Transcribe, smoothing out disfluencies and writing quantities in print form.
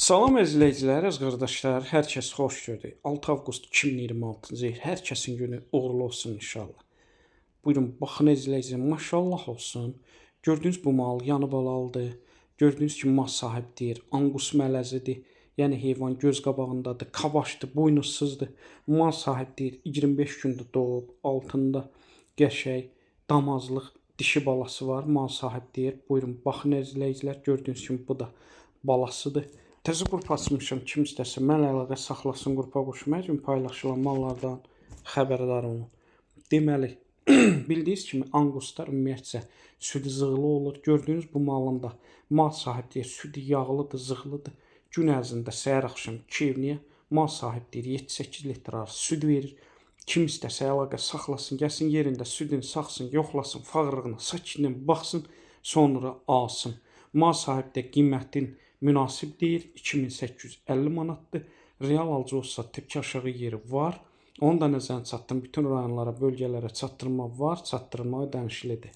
Salam əzizləyicilər, əziz qardaşlar, hər kəs xoş gördük. 6 avqust 2026-cı il hər kəsin günü uğurlu olsun inşallah. Buyurun, baxın əzizləyicilər, maşallah olsun. Gördüyünüz bu mal yanı balalıdır. Gördüyünüz kimi mal sahibi deyir, anqus mələzidir. Yəni heyvan göz qabağındadır, kabaşdır, buynuzsuzdur. Mal sahibi deyir, 25 gündə doğub, altında qəşəng, damazlıq dişi balası var. Mal sahibi deyir, buyurun, baxın əzizləyicilər, gördüyünüz kimi bu da balasıdır. Təzə qrup açmışam, kim istəsə mənlə əlaqə saxlasın, qrupa qoşmaq üçün paylaşılan mallardan xəbərdar olun. Deməli, bildiyiniz kimi anquslar ümumiyyətcə südü zığılı olur. Gördüyünüz bu malın da mal sahibi deyir, südü yağlıdır, zığılıdır. Gün ərzində səhər axşam 2 evniyə mal sahibi deyir, 7-8 litr arası süd verir. Kim istəsə əlaqə saxlasın, gəlsin yerində südünü saxsın, yoxlasın, fağırlığına, sakinlə baxsın, sonra alsın. Mal sahibi də qiymətin münasib deyir, 2850 manatdır. Real alıcı olsa tək aşağı yeri var. Onu da nəzərə çatdırın. Bütün rayonlara, bölgələrə çatdırma var, çatdırılma ödənişlidir.